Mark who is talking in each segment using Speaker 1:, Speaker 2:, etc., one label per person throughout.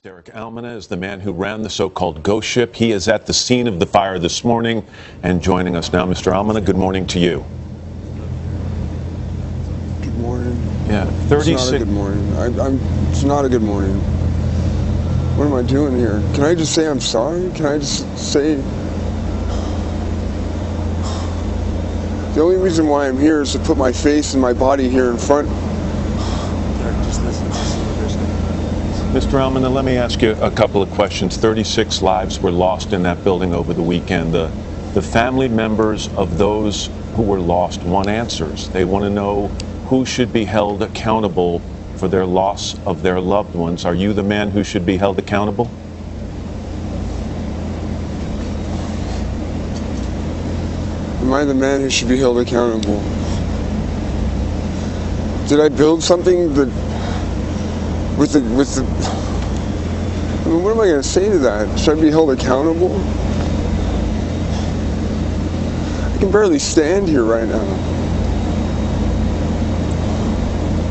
Speaker 1: Derek Almana is the man who ran the so-called ghost ship. He is at the scene of the fire this morning and joining us now. Mr. Almana, good morning to you.
Speaker 2: Good morning.
Speaker 1: Yeah, 36.
Speaker 2: It's not a good morning. It's not a good morning. What am I doing here? Can I just say I'm sorry? Can I just say... The only reason why I'm here is to put my face and my body here in front.
Speaker 1: Mr. Almana, let me ask you a couple of questions. 36 lives were lost in that building over the weekend. The family members of those who were lost want answers. They want to know who should be held accountable for their loss of their loved ones. Are you the man who should be held accountable?
Speaker 2: Am I the man who should be held accountable? Did I build something that with the I mean, what am I going to say to that? Should I be held accountable? I can barely stand here right now.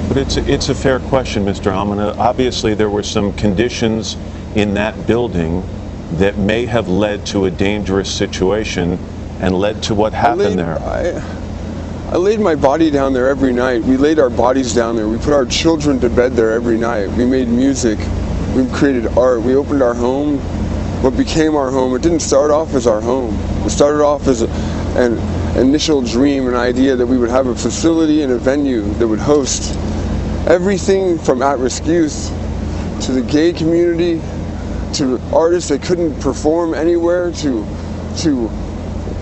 Speaker 1: But it's a fair question, Mr. Almana. Obviously, there were some conditions in that building that may have led to a dangerous situation and led to what happened there.
Speaker 2: I laid my body down there every night. We laid our bodies down there. We put our children to bed there every night. We made music. We created art. We opened our home. What became our home, it didn't start off as our home. It started off as an initial dream, an idea that we would have a facility and a venue that would host everything from at-risk youth to the gay community to artists that couldn't perform anywhere to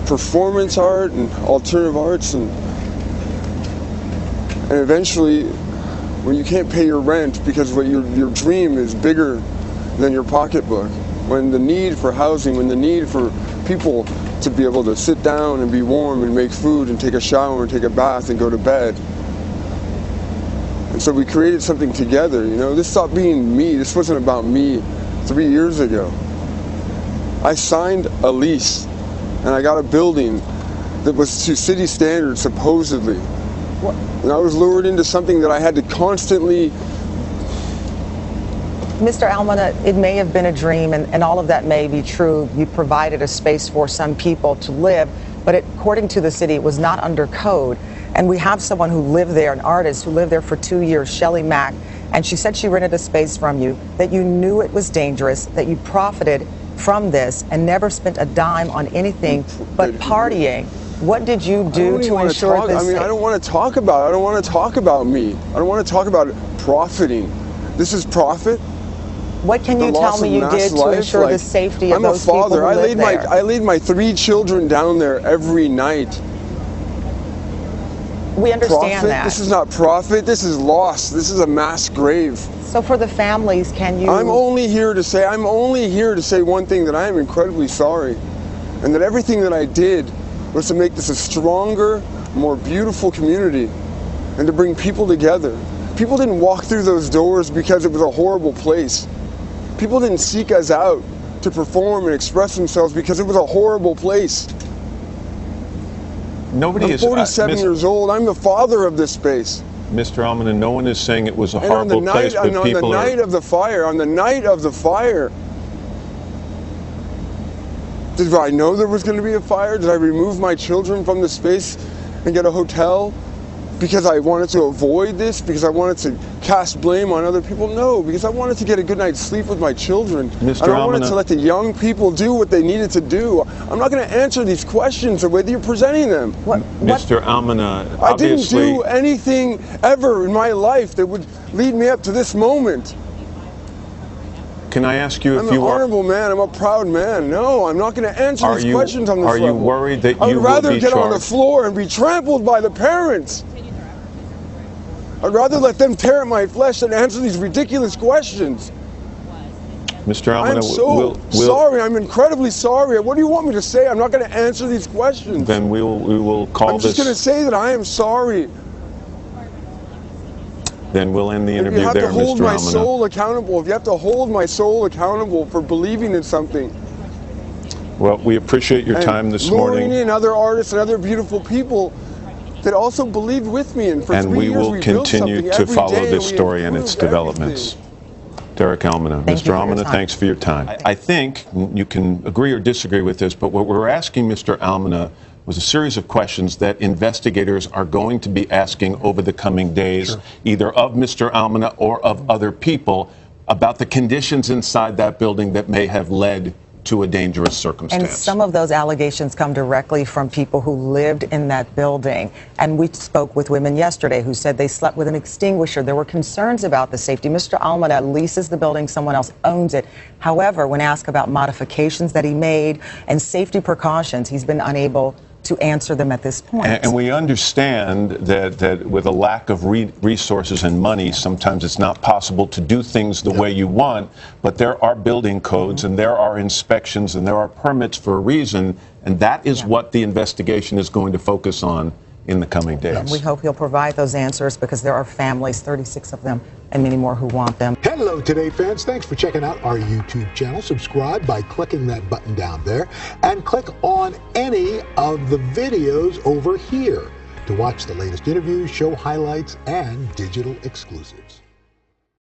Speaker 2: performance art and alternative arts, and eventually when you can't pay your rent because what your dream is bigger than your pocketbook, when the need for housing, when the need for people to be able to sit down and be warm and make food and take a shower and take a bath and go to bed. And so we created something together, you know. This stopped being me. This wasn't about me 3 years ago. I signed a lease and I got a building that was to city standards, supposedly. And I was lured into something that I had to constantly...
Speaker 3: Mr. Almana, it may have been a dream, and all of that may be true. You provided a space for some people to live, but according to the city, it was not under code. And we have someone who lived there, an artist who lived there for 2 years, Shelly Mack, and she said she rented a space from you, that you knew it was dangerous, that you profited from this and never spent a dime on anything but partying. What did you do to ensure this?
Speaker 2: I mean, I don't want to talk about it. I don't want to talk about me. I don't want to talk about profiting. This is profit.
Speaker 3: What can you tell me you did to ensure the safety of those people who live there?
Speaker 2: I laid my 3 children down there every night.
Speaker 3: We understand that.
Speaker 2: This is not profit. This is loss. This is a mass grave.
Speaker 3: So for the families, can you...
Speaker 2: I'm only here to say one thing, that I am incredibly sorry. And that everything that I did was to make this a stronger, more beautiful community and to bring people together. People didn't walk through those doors because it was a horrible place. People didn't seek us out to perform and express themselves because it was a horrible place.
Speaker 1: I'm
Speaker 2: 47 years old. I'm the father of this space.
Speaker 1: Mr. Almana, no one is saying it was a horrible place, but
Speaker 2: on the night of the fire, did I know there was going to be a fire? Did I remove my children from the space and get a hotel because I wanted to avoid this? Because I wanted to cast blame on other people? No, because I wanted to get a good night's sleep with my children.
Speaker 1: Mr.
Speaker 2: And I wanted to let the young people do what they needed to do. I'm not going to answer these questions the way that you're presenting them.
Speaker 1: Mr. Almana,
Speaker 2: I didn't do anything ever in my life that would lead me up to this moment.
Speaker 1: Can I ask you if you are...
Speaker 2: I'm an honorable man. I'm a proud man. No, I'm not going to answer these questions on this level.
Speaker 1: Are you worried that you will be charged?
Speaker 2: I'd rather get on the floor and be trampled by the parents. I'd rather let them tear at my flesh than answer these ridiculous questions.
Speaker 1: Mr. Almana,
Speaker 2: I'm so sorry. I'm incredibly sorry. What do you want me to say? I'm not going to answer these questions.
Speaker 1: Then we will call this...
Speaker 2: I'm just going to say that I am sorry.
Speaker 1: Then we'll end the interview there, Mr. Almana.
Speaker 2: If you have to hold my soul accountable, if you have to hold my soul accountable for believing in something.
Speaker 1: Well, we appreciate your time this morning.
Speaker 2: Luring in other artists and other beautiful people that also believed with me, and for 3 years
Speaker 1: we will continue to follow this story and its developments.
Speaker 2: Everything.
Speaker 1: Derek Almana.
Speaker 3: Thank you
Speaker 1: Mr.
Speaker 3: for your
Speaker 1: Almana,
Speaker 3: time.
Speaker 1: thanks for your time. I think you can agree or disagree with this, but what we're asking Mr. Almana was a series of questions that investigators are going to be asking over the coming days, either of Mr. Almana or of other people, about the conditions inside that building that may have led to a dangerous circumstance.
Speaker 3: And some of those allegations come directly from people who lived in that building. And we spoke with women yesterday who said they slept with an extinguisher. There were concerns about the safety. Mr. Almana leases the building, someone else owns it. However, when asked about modifications that he made and safety precautions, he's been unable to answer them at this point.
Speaker 1: And we understand that with a lack of resources and money, sometimes it's not possible to do things the way you want, but there are building codes and there are inspections and there are permits for a reason, and that is what the investigation is going to focus on in the coming days.
Speaker 3: And we hope he'll provide those answers because there are families, 36 of them, and many more who want them.
Speaker 4: Hello, Today fans. Thanks for checking out our YouTube channel. Subscribe by clicking that button down there and click on any of the videos over here to watch the latest interviews, show highlights, and digital exclusives.